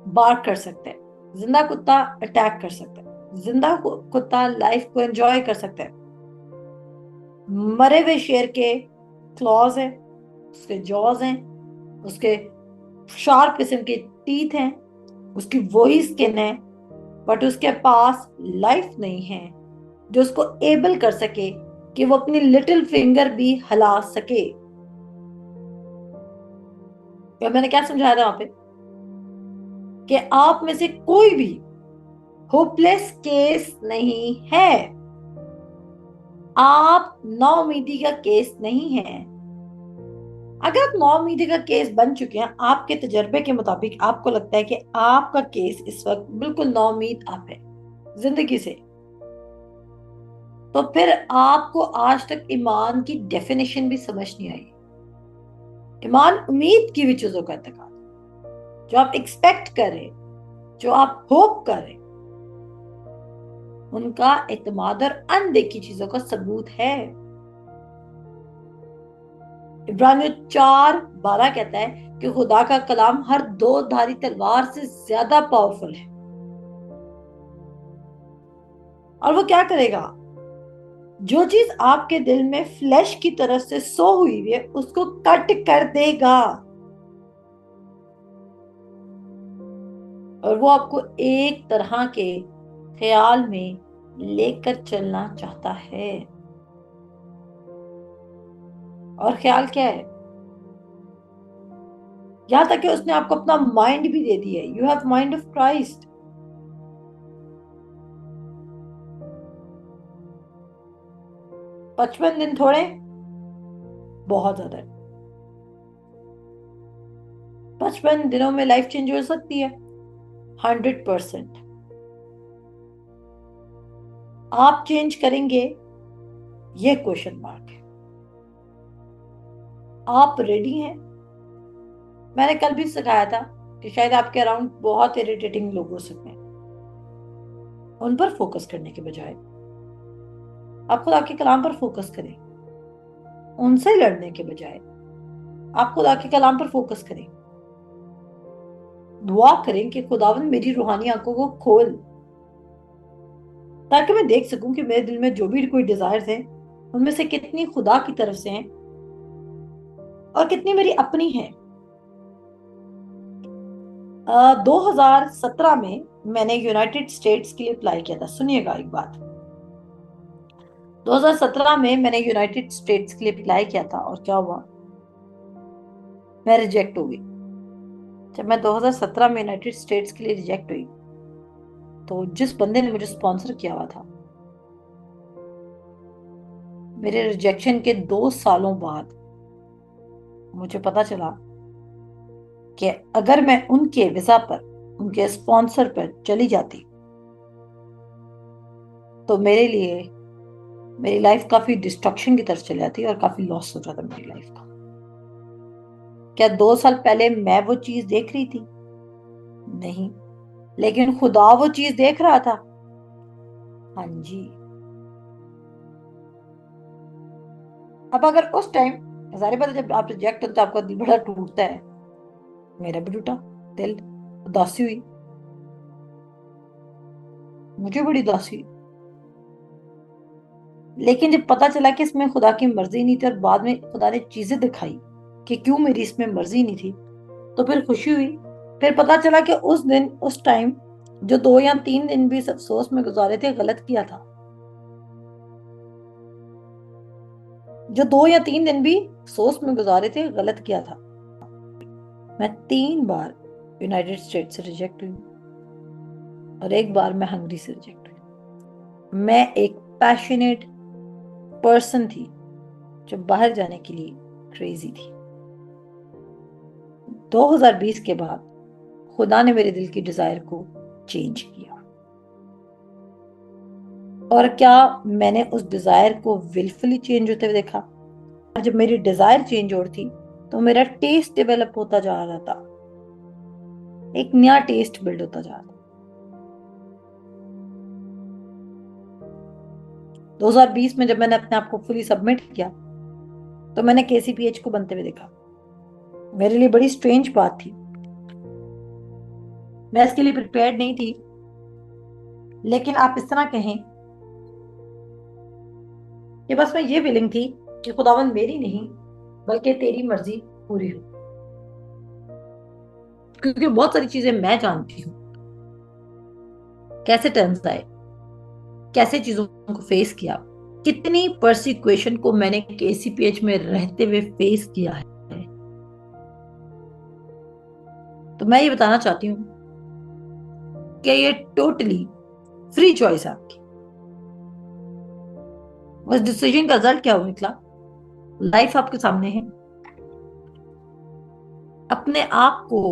Speaker 1: बार्क कर सकता है, जिंदा कुत्ता अटैक कर सकता है, जिंदा कुत्ता लाइफ को एंजॉय कर सकता है। मरे हुए शेर के क्लॉज हैं, उसके जॉज हैं, उसके शार्प किस्म के टीथ हैं, उसकी वही स्किन है, बट उसके पास लाइफ नहीं है जो उसको एबल कर सके कि वो अपनी लिटिल फिंगर भी हिला सके। या मैंने क्या समझाया था वहां पे कि आप में से कोई भी होपलेस केस नहीं है। आप नाउमीदी का केस नहीं है। अगर आप नाउमीदी का केस बन चुके हैं, आपके तजर्बे के मुताबिक आपको लगता है कि आपका केस इस वक्त बिल्कुल नाउमीद आप है जिंदगी से, तो फिर आपको आज तक ईमान की डेफिनेशन भी समझ नहीं आई। ईमान उम्मीद की भी चीजों का एतकाद, जो आप एक्सपेक्ट करें, जो आप होप करें, उनका एतमाद और अनदेखी चीजों का सबूत है। इब्रानियों 4:12 कहता है कि खुदा का कलाम हर दो धारी तलवार से ज्यादा पावरफुल है। और वो क्या करेगा? जो चीज आपके दिल में फ्लैश की तरफ से सो हुई है उसको कट कर देगा और वो आपको एक तरह के ख्याल में लेकर चलना चाहता है। और ख्याल क्या है? यहां तक कि उसने आपको अपना माइंड भी दे दिया है। You have mind of Christ. पचपन दिन थोड़े, बहुत ज्यादा। 55 दिनों में लाइफ चेंज हो सकती है 100%। आप चेंज करेंगे? ये क्वेश्चन मार्क है। आप रेडी हैं? मैंने कल भी सिखाया था कि शायद आपके अराउंड बहुत इरिटेटिंग लोग हो सकते हैं। उन पर फोकस करने के बजाय आप खुदा के कलाम पर फोकस करें। उनसे लड़ने के बजाय आप खुदा के कलाम पर फोकस करें। दुआ करें कि खुदावन मेरी रूहानी आंखों को खोल, ताकि मैं देख सकूं कि मेरे दिल में जो भी कोई डिजायर्स हैं उनमें से कितनी खुदा की तरफ से हैं और कितनी मेरी अपनी हैं। 2017 में मैंने यूनाइटेड स्टेट्स के लिए अप्लाई किया था। सुनिएगा एक बात, 2017 में मैंने यूनाइटेड स्टेट्स के लिए अप्लाई किया था और क्या हुआ, मैं रिजेक्ट हो गई। जब मैं 2017 में यूनाइटेड स्टेट्स के लिए रिजेक्ट हुई तो जिस बंदे ने मुझे स्पॉन्सर किया हुआ था, मेरे रिजेक्शन के 2 सालों बाद मुझे पता चला कि अगर मैं उनके वीजा पर, उनके स्पॉन्सर पर चली जाती तो मेरे लिए मेरी लाइफ काफी डिस्ट्रक्शन की तरफ चली जाती और काफी लॉस हो जाता मेरी लाइफ का। क्या 2 साल पहले मैं वो चीज देख रही थी? नहीं, लेकिन खुदा वो चीज देख रहा था। हाँ जी। अब अगर उस टाइम, जाहिर बात है जब आप रिजेक्ट होते तो आपका दिल बड़ा टूटता है, मेरा भी टूटा दिल, उदासी हुई, मुझे बड़ी उदासी हुई। लेकिन जब पता चला कि इसमें खुदा की मर्जी नहीं थी और बाद में खुदा ने चीजें दिखाई कि क्यों मेरी इसमें मर्जी नहीं थी, तो फिर खुशी हुई। फिर पता चला कि उस दिन, उस टाइम जो 2 या 3 दिन भी इस अफसोस में गुजारे थे, गलत किया था। जो 2 या 3 दिन भी अफसोस में गुजारे थे, गलत किया था। मैं 3 बार यूनाइटेड स्टेट से रिजेक्ट हुई और एक बार मैं हंगरी से रिजेक्ट हुई। मैं एक पैशनेट पर्सन थी जो बाहर जाने के लिए क्रेजी थी। 2020 के बाद खुदा ने मेरे दिल की डिजायर को चेंज किया। और क्या मैंने उस डिजायर को विलफुली चेंज होते हुए देखा? जब मेरी डिजायर चेंज हो रही थी तो मेरा टेस्ट डेवलप होता जा रहा था, एक नया टेस्ट बिल्ड होता जा रहा था। 2020 में जब मैंने अपने आप को फुली सबमिट किया तो मैंने केसीपीएच को बनते हुए देखा। मेरे लिए बड़ी स्ट्रेंज बात थी, मैं इसके लिए प्रिपेयर्ड नहीं थी। लेकिन आप इस तरह कहें कि बस मैं ये विलिंग थी कि खुदावन मेरी नहीं बल्कि तेरी मर्जी पूरी हो, क्योंकि बहुत सारी चीजें मैं जानती हूँ, कैसे टर्म्स आए, कैसे चीजों को फेस किया, कितनी परसिक्वेशन को मैंने केसीपीएच में रहते हुए फेस किया है। तो मैं ये बताना चाहती हूँ कि ये टोटली फ्री चॉइस है आपकी। उस डिसीजन का रिजल्ट क्या हो निकला, लाइफ आपके सामने है। अपने आप को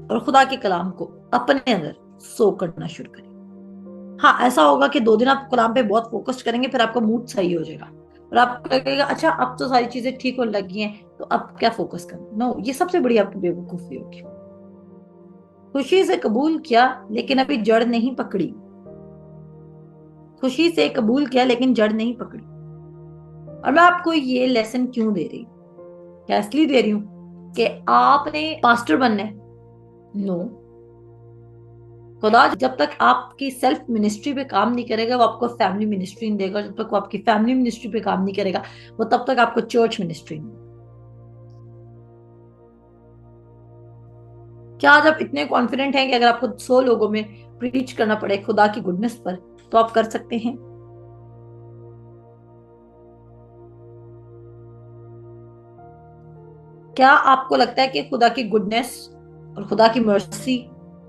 Speaker 1: और खुदा के कलाम को अपने अंदर सो करना शुरू करें। हाँ, ऐसा होगा कि 2 दिन आप कलाम पे बहुत फोकस करेंगे, फिर आपका मूड सही हो जाएगा और आपको लगेगा अच्छा अब तो सारी चीजें ठीक होने लगी हैं, तो अब क्या फोकस करना। नो, ये सबसे बड़ी आपकी बेवकूफी होगी। खुशी से कबूल किया लेकिन अभी जड़ नहीं पकड़ी। खुशी से कबूल किया लेकिन जड़ नहीं पकड़ी। और मैं आपको ये लेसन क्यों दे रही हूँ, क्या इसलिए दे रही हूँ कि आपने पास्टर बनना है? नो, खुदा जब तक आपकी सेल्फ मिनिस्ट्री पे काम नहीं करेगा वो आपको फैमिली मिनिस्ट्री नहीं देगा। जब तक वो आपकी फैमिली मिनिस्ट्री पे काम नहीं करेगा वो तब तक आपको चर्च मिनिस्ट्री नहीं। क्या आज आप इतने कॉन्फिडेंट हैं कि अगर आपको 100 लोगों में प्रीच करना पड़े खुदा की गुडनेस पर तो आप कर सकते हैं? क्या आपको लगता है कि खुदा की गुडनेस और खुदा की मर्सी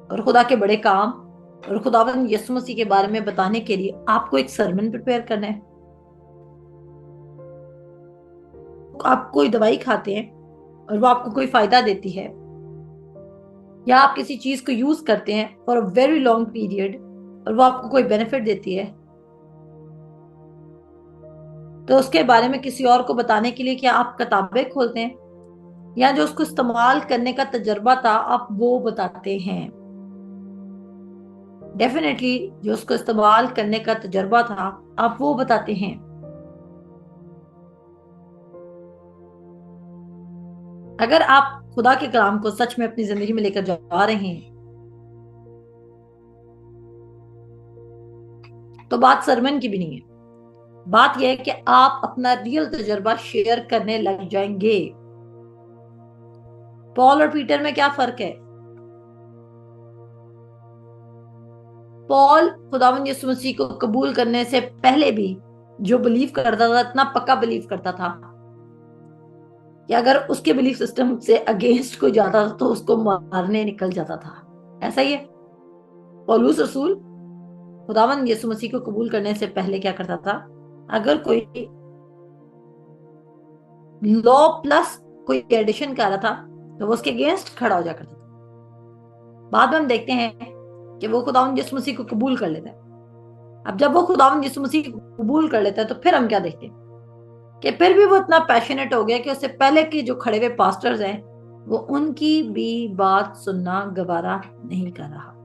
Speaker 1: और खुदा के बड़े काम और खुदावंद यीशु मसीह के बारे में बताने के लिए आपको एक सरमन प्रिपेयर करना है? आप कोई दवाई खाते हैं और वो आपको कोई फायदा देती है, या आप किसी चीज को यूज करते हैं for a very long period और वो आपको कोई बेनिफिट देती है, तो उसके बारे में किसी और को बताने के लिए क्या आप किताबें खोलते हैं, या जो उसको इस्तेमाल करने का तजर्बा था आप वो बताते हैं? डेफिनेटली जो उसको इस्तेमाल करने का तजर्बा था आप वो बताते हैं। अगर आप खुदा के कलाम को सच में अपनी जिंदगी में लेकर जा रहे हैं तो बात सरमन की भी नहीं है, बात यह है कि आप अपना रियल तजर्बा शेयर करने लग जाएंगे। पॉल और पीटर में क्या फर्क है? पॉल खुदावंद यीशु मसीह को कबूल करने से पहले भी जो बिलीव करता था, इतना पक्का बिलीव करता था कि अगर उसके बिलीफ सिस्टम से अगेंस्ट कोई जाता था तो उसको मारने निकल जाता था। ऐसा ही है। पौलुस रसूल खुदावंद यीशु मसीह को कबूल करने से पहले क्या करता था, अगर कोई लॉ प्लस कोई एडिशन कर रहा था तो वो उसके अगेंस्ट खड़ा हो जा करता था। बाद में हम देखते हैं कि वो खुदावंद यीशु मसीह को कबूल कर लेता है। अब जब वो खुदावंद यीशु मसीह को कबूल कर लेता है तो फिर हम क्या देखते हैं कि फिर भी वो इतना पैशनेट हो गया कि उससे पहले के जो खड़े हुए पास्टर्स हैं वो उनकी भी बात सुनना गवारा नहीं कर रहा।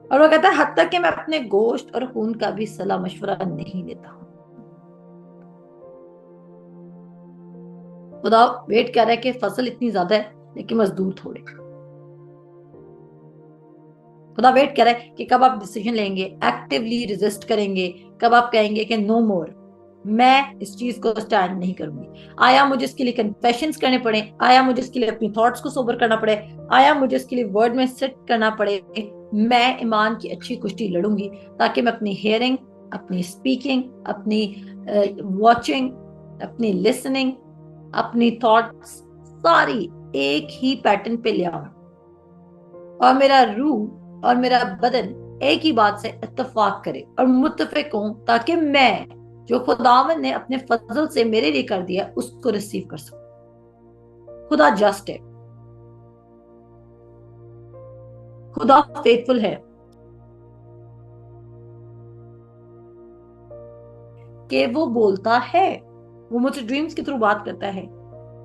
Speaker 1: और वो कहता है हद तक कि मैं अपने गोश्त और खून का भी सलाह मशवरा नहीं देता हूं। खुदा वेट कर रहा है कि फसल इतनी ज्यादा है लेकिन मजदूर थोड़े। खुदा वेट कर रहा है कि कब आप डिसीजन लेंगे, एक्टिवली रेजिस्ट करेंगे, कब आप कहेंगे कि नो मोर, मैं इस चीज को स्टैंड नहीं करूंगी। आया मुझे इसके लिए कन्फेशंस करने पड़े, आया मुझे इसके लिए अपनी थॉट्स को सोबर करना पड़े, आया मुझे इसके लिए वर्ड में सिट करना पड़े, मैं ईमान की अच्छी कुश्ती लड़ूंगी ताकि मैं अपनी हेयरिंग, अपनी स्पीकिंग, अपनी वॉचिंग, अपनी लिसनिंग, अपनी थॉट्स सारी एक ही पैटर्न पे ले आऊं और मेरा रूह और मेरा बदन एक ही बात से इत्तेफाक करे और मुत्तफिक हूं ताकि मैं जो खुदावन ने अपने फजल से मेरे लिए कर दिया उसको रिसीव कर सकूं। खुदा जस्ट है, खुदा फेथफुल है कि वो बोलता है, वो मुझसे ड्रीम्स के थ्रू बात करता है।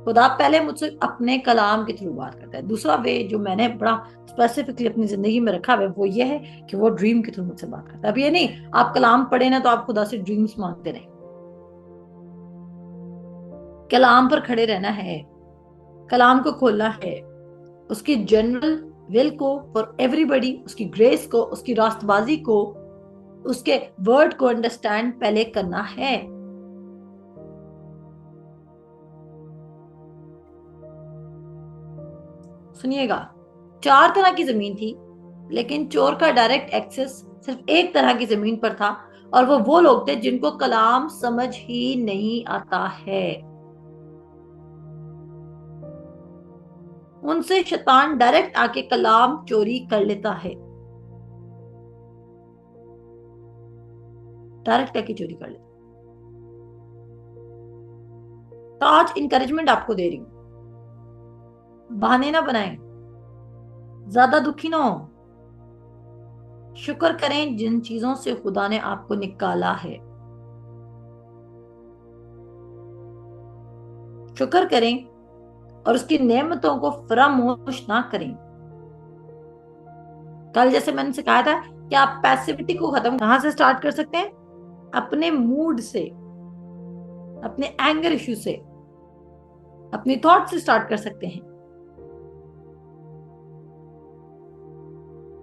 Speaker 1: खुदा पहले मुझसे अपने कलाम के थ्रू बात करता है। दूसरा वे जो मैंने बड़ा स्पेसिफिकली अपनी जिंदगी में रखा है वो ये है कि वो ड्रीम के थ्रू मुझसे बात करता है। अब ये नहीं आप कलाम पढ़े ना तो आप खुदा से ड्रीम्स मांगते रहे। कलाम पर खड़े रहना है, कलाम को खोलना है, उसकी जनरल विल को फॉर एवरीबडी, उसकी ग्रेस को, उसकी रास्तबाजी को, उसके वर्ड को अंडरस्टैंड पहले करना है। सुनिएगा, 4 तरह की जमीन थी लेकिन चोर का डायरेक्ट एक्सेस सिर्फ एक तरह की जमीन पर था और वो लोग थे जिनको कलाम समझ ही नहीं आता है। उनसे शैतान डायरेक्ट आके कलाम चोरी कर लेता है, डायरेक्ट आके चोरी कर लेता है। तो आज इंकरेजमेंट आपको दे रही हूं, बहाने ना बनाएं, ज्यादा दुखी ना हो, शुक्र करें जिन चीजों से खुदा ने आपको निकाला है, शुक्र करें और उसकी नेमतों को फरामोश ना करें। कल जैसे मैंने सिखाया था कि आप पैसिविटी को खत्म कहां से स्टार्ट कर सकते हैं, अपने मूड से, अपने एंगर इश्यू से, अपनी थॉट से स्टार्ट कर सकते हैं।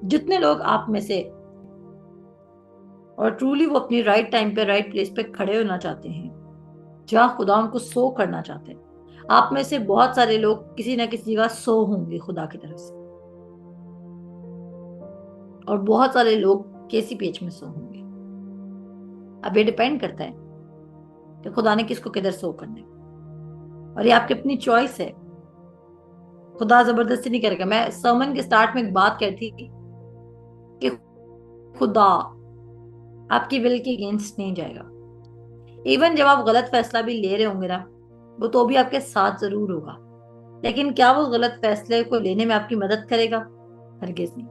Speaker 1: जितने लोग आप में से और ट्रूली वो अपनी राइट टाइम पे राइट प्लेस पे खड़े होना चाहते हैं, जहां खुदा उनको सो करना चाहते हैं, आप में से बहुत सारे लोग किसी ना किसी जगह सो होंगे खुदा की तरफ से और बहुत सारे लोग KCPH में सो होंगे। अब ये डिपेंड करता है कि खुदा ने किसको किधर सो करना है और ये आपकी अपनी चॉइस है। खुदा जबरदस्ती नहीं करेगा। मैं सर्मन के स्टार्ट में एक बात कहती थी कि खुदा आपकी विल के अगेंस्ट नहीं जाएगा। इवन जब आप गलत फैसला भी ले रहे होंगे ना, वो तो भी आपके साथ जरूर होगा, लेकिन क्या वो गलत फैसले को लेने में आपकी मदद करेगा? हरगिज नहीं।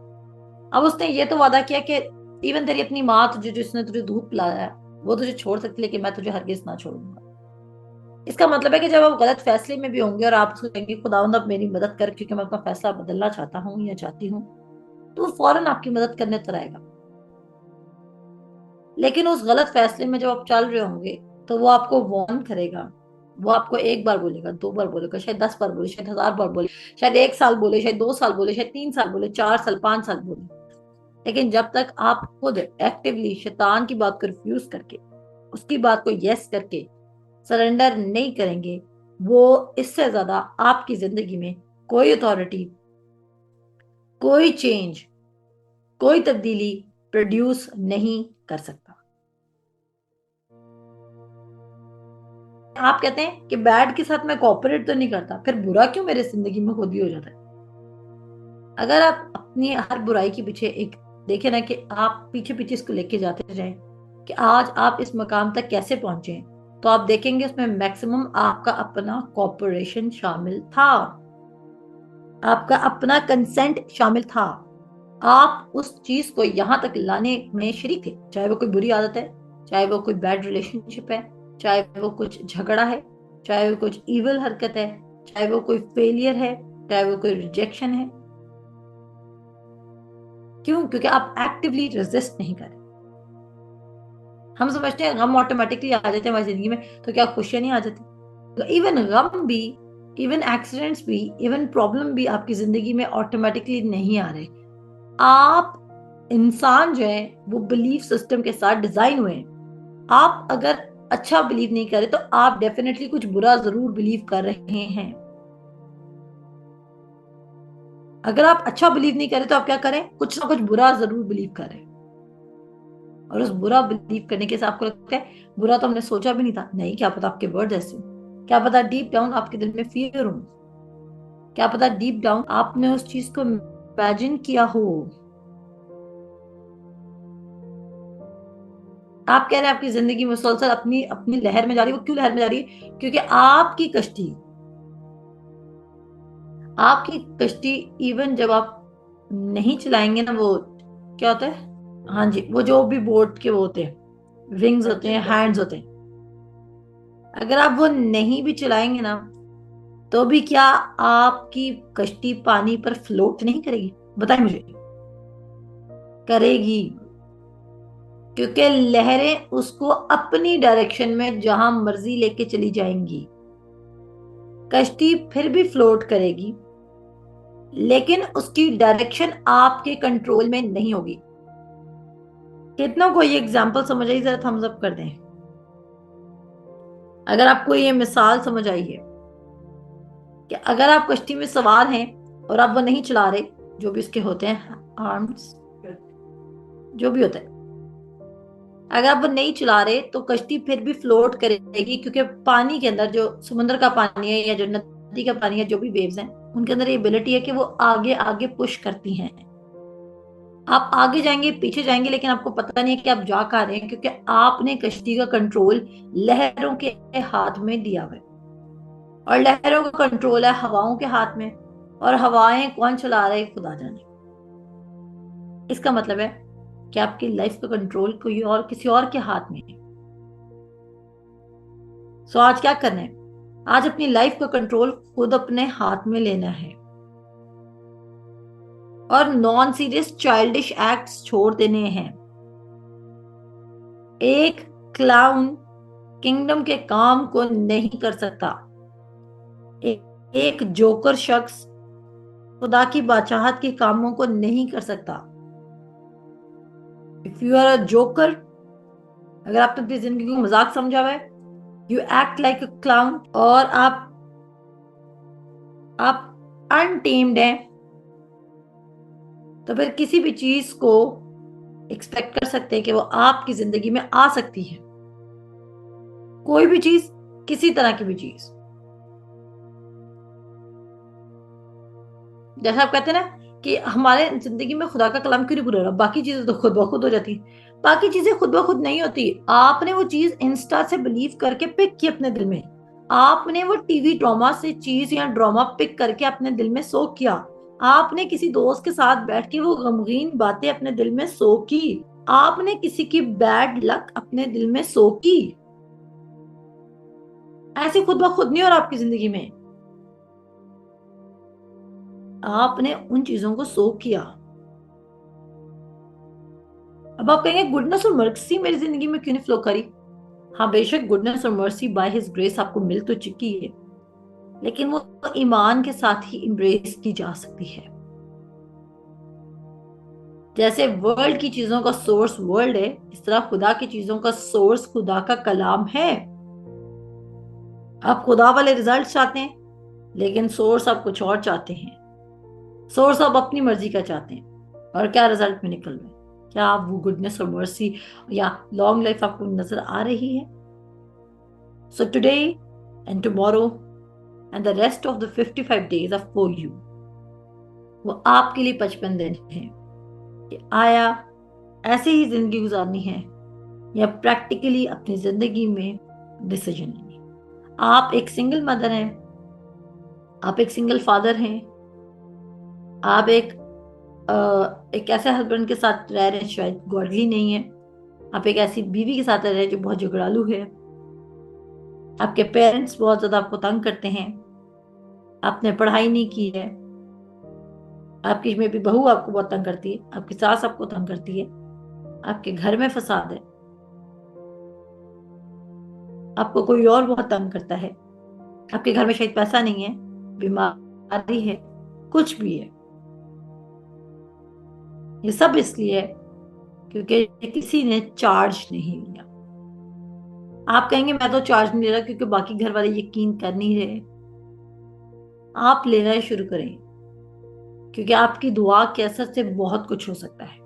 Speaker 1: अब उसने ये तो वादा किया कि इवन तेरी अपनी माँ तुझे, जिसने तुझे दूध पिलाया है, वो तुझे छोड़ सकती है लेकिन मैं तुझे हरगिज ना छोड़ूंगा। इसका मतलब है कि जब आप गलत फैसले में भी होंगे और आप सोचेंगे खुदावंद अब मेरी मदद कर क्योंकि मैं अपना फैसला बदलना चाहता हूँ या चाहती हूँ, तो वो फौरन आपकी मदद करने तर आएगा। लेकिन उस गलत फैसले में जब आप चल रहे होंगे तो वो आपको वार्न करेगा। वो आपको एक बार बोलेगा, 2 बार बोलेगा, शायद 10 बार बोले, शायद 1000 बार बोले, शायद 1 साल बोले, शायद 2 साल बोले, शायद 3 साल बोले, 4 साल 5 साल बोले। लेकिन जब तक आप खुद एक्टिवली शैतान की बात को रिफ्यूज करके, उसकी बात को यस करके सरेंडर नहीं करेंगे, वो इससे ज्यादा आपकी जिंदगी में कोई अथॉरिटी, कोई चेंज, कोई तब्दीली प्रोड्यूस नहीं कर सकता। आप कहते हैं कि बैड के साथ मैं कोऑपरेट तो नहीं करता, फिर बुरा क्यों मेरे जिंदगी में खुद ही हो जाता है? अगर आप अपनी हर बुराई के पीछे एक देखे ना, कि आप पीछे पीछे इसको लेके जाते जाएं कि आज आप इस मकाम तक कैसे पहुंचे, तो आप देखेंगे उसमें मैक्सिमम आपका अपना कॉपरेशन शामिल था, आपका अपना कंसेंट शामिल था। आप उस चीज को यहां तक लाने में शरीक थे, चाहे वो कोई बुरी आदत है, चाहे वो कोई बैड रिलेशनशिप है, चाहे वो कुछ झगड़ा है, चाहे वो कुछ इविल हरकत है, चाहे वो कोई फेलियर है, चाहे वो कोई रिजेक्शन है। क्यों? क्योंकि आप एक्टिवली रेजिस्ट नहीं कर रहे। हम समझते हैं गम ऑटोमेटिकली आ जाते हैं हमारी जिंदगी में, तो क्या खुशियां नहीं आ जाती? इवन गम भी, इवन एक्सीडेंट्स भी, इवन प्रॉब्लम भी आपकी जिंदगी में ऑटोमेटिकली नहीं आ रहे। आप इंसान जो है वो बिलीफ सिस्टम के साथ डिजाइन हुए हैं। आप अगर अच्छा बिलीव नहीं करे तो आप डेफिनेटली कुछ बुरा जरूर बिलीव कर रहे हैं। अगर आप अच्छा बिलीव नहीं करें तो आप क्या करें? कुछ ना कुछ बुरा जरूर बिलीव करें। और उस बुरा बिलीव करने के साथ आपको लगता है बुरा तो हमने सोचा भी नहीं था। नहीं, क्या पता आपके वर्ड ऐसे हो, क्या पता डीप डाउन आपके दिल में फियर हो, क्या पता डीप डाउन आपने उस चीज को इमेजिन किया हो। आप कह रहे हैं आपकी जिंदगी मुसलसल अपनी अपनी लहर में जा रही है। वो क्यों लहर में जा रही है? क्योंकि आपकी कश्ती इवन जब आप नहीं चलाएंगे ना, वो क्या होता है, हाँ जी, वो जो भी बोट के वो होते हैं, विंग्स होते हैं, हैंड्स होते हैं, अगर आप वो नहीं भी चलाएंगे ना, तो भी क्या आपकी कश्ती पानी पर फ्लोट नहीं करेगी? बताइए मुझे। करेगी, क्योंकि लहरें उसको अपनी डायरेक्शन में जहां मर्जी लेके चली जाएंगी। कश्ती फिर भी फ्लोट करेगी, लेकिन उसकी डायरेक्शन आपके कंट्रोल में नहीं होगी। कितना को ये एग्जाम्पल समझ आई? जरा थम्स अप कर दें अगर आपको ये मिसाल समझ आई है कि अगर आप कश्ती में सवार हैं और आप वो नहीं चला रहे, जो भी इसके होते हैं आर्म्स, जो भी होता है, अगर आप वो नहीं चला रहे तो कश्ती फिर भी फ्लोट करेगी, क्योंकि पानी के अंदर जो समुद्र का पानी है या जो नदी का पानी है, जो भी वेव्स हैं, उनके अंदर ये एबिलिटी है कि वो आगे आगे पुश करती हैं। आप आगे जाएंगे, पीछे जाएंगे, लेकिन आपको पता नहीं है कि आप जा कहाँ रहे हैं, क्योंकि आपने कश्ती का कंट्रोल लहरों के हाथ में दिया हुआ है। और लहरों का कंट्रोल है हवाओं के हाथ में, और हवाएं कौन चला रहे हैं? खुदा जाने। इसका मतलब है कि आपकी लाइफ का कंट्रोल कोई और, किसी और के हाथ में है। सो आज क्या करना है? आज अपनी लाइफ का कंट्रोल खुद अपने हाथ में लेना है, और नॉन सीरियस चाइल्डिश एक्ट्स छोड़ देने हैं। एक क्लाउन किंगडम के काम को नहीं कर सकता। एक जोकर शख्स खुदा की बादशाहत के कामों को नहीं कर सकता। If you are a joker, अगर आपने अपनी जिंदगी को मजाक समझा हुआ है, you act like a clown, और आप अनटेम्ड हैं, तो फिर किसी भी चीज को एक्सपेक्ट कर सकते हैं कि वो आपकी जिंदगी में आ सकती है। कोई भी चीज, किसी तरह की भी चीज। जैसा आप कहते हैं ना कि हमारे जिंदगी में खुदा का कलाम क्यों नहीं पूरा हो रहा, बाकी चीजें तो खुद ब खुद हो जाती है। बाकी चीजें खुद ब खुद नहीं होती। आपने वो चीज इंस्टा से बिलीव करके पिक की अपने दिल में। आपने वो टीवी ड्रामा से चीज या ड्रामा पिक करके अपने दिल में सोक किया। आपने किसी दोस्त के साथ बैठ के वो गमगीन बातें अपने दिल में सोक की। आपने किसी की बैड लक अपने दिल में सोक की। ऐसे खुद ब खुद नहीं हो रहा आपकी जिंदगी में। आपने उन चीजों को सोक किया। अब आप कहेंगे गुडनेस और मर्सी मेरी जिंदगी में क्यों नहीं फ्लो करी? हाँ, बेशक गुडनेस और मर्सी बाय हिज ग्रेस आपको मिल तो चुकी है, लेकिन वो ईमान के साथ ही इम्ब्रेस की जा सकती है। जैसे वर्ल्ड की चीजों का सोर्स वर्ल्ड है, इस तरह खुदा की चीजों का सोर्स खुदा का कलाम है। आप खुदा वाले रिजल्ट चाहते हैं, लेकिन सोर्स आप कुछ और चाहते हैं। सोर्स आप अपनी मर्जी का चाहते हैं, और क्या रिजल्ट में निकल रहे हैं? क्या आप वो गुडनेस और मर्सी या लॉन्ग लाइफ आपको नजर आ रही है? So today and tomorrow and the rest of the 55 days are for you. वो आपके लिए 55 दिन हैं कि आया ऐसे ही जिंदगी गुजारनी है या प्रैक्टिकली अपनी जिंदगी में डिसीजन लेनी। आप एक सिंगल मदर हैं, आप एक सिंगल फादर हैं, आप एक ऐसे हस्बैंड के साथ रह रहे हैं शायद गॉडली नहीं है, आप एक ऐसी बीवी के साथ रह रहे हैं जो बहुत झगड़ालू है, आपके पेरेंट्स बहुत ज्यादा आपको तंग करते हैं, आपने पढ़ाई नहीं की है, आपकी में भी बहू आपको बहुत तंग करती है, आपकी सास आपको तंग करती है, आपके घर में फसाद है, आपको कोई और बहुत तंग करता है, आपके घर में शायद पैसा नहीं है, बीमारी है, कुछ भी है। ये सब इसलिए है क्योंकि किसी ने चार्ज नहीं लिया। आप कहेंगे मैं तो चार्ज नहीं ले रहा क्योंकि बाकी घर वाले यकीन कर नहीं रहे। आप लेना शुरू करें क्योंकि आपकी दुआ के असर से बहुत कुछ हो सकता है।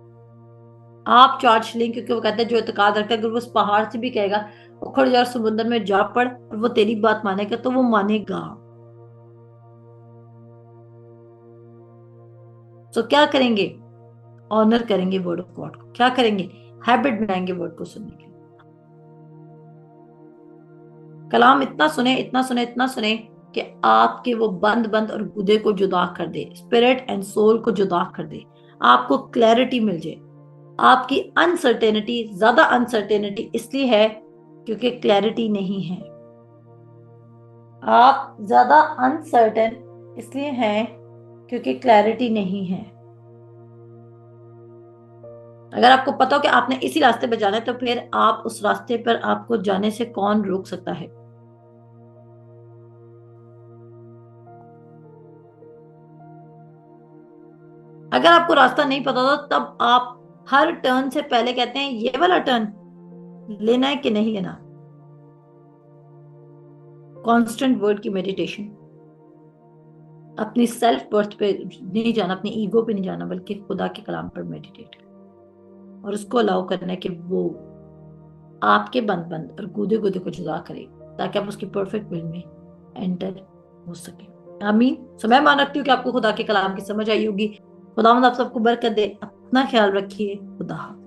Speaker 1: आप चार्ज लें क्योंकि वो कहते हैं जो इत्तेकाद रखता है, अगर वो उस पहाड़ से भी कहेगा उखड़ जा और समुद्र में जा पड़ और वो तेरी बात मानेगा तो वो मानेगा। तो क्या करेंगे? ऑनर करेंगे वर्ड ऑफ गॉड को। क्या करेंगे? हैबिट बनाएंगे वर्ड को सुनने के। कलाम इतना सुने, इतना सुने, इतना सुने कि आपके वो बंद बंद और गुदे को जुदा कर दे, स्पिरिट एंड सोल को जुदा कर दे, आपको क्लैरिटी मिल जाए। आपकी अनसर्टेनिटी, ज्यादा अनसर्टेनिटी इसलिए है क्योंकि क्लैरिटी नहीं है। आप ज्यादा अनसर्टेन इसलिए हैं क्योंकि क्लैरिटी नहीं है। अगर आपको पता हो कि आपने इसी रास्ते पे जाना है तो फिर आप उस रास्ते पर आपको जाने से कौन रोक सकता है? अगर आपको रास्ता नहीं पता था तब आप हर टर्न से पहले कहते हैं ये वाला टर्न लेना है कि नहीं लेना। कांस्टेंट वर्ड की मेडिटेशन, अपनी सेल्फ वर्थ पे नहीं जाना, अपनी ईगो पे नहीं जाना, बल्कि खुदा के कलाम पर मेडिटेट और उसको अलाउ करना है कि वो आपके बंद बंद और गूदे गूदे को जुदा करे ताकि आप उसकी परफेक्ट विल में एंटर हो सके। आमीन। सो मैं मान रखती हूँ कि आपको खुदा के कलाम की समझ आई होगी। खुदा आप सबको बरकत दे। अपना ख्याल रखिए। खुदा हाफिज।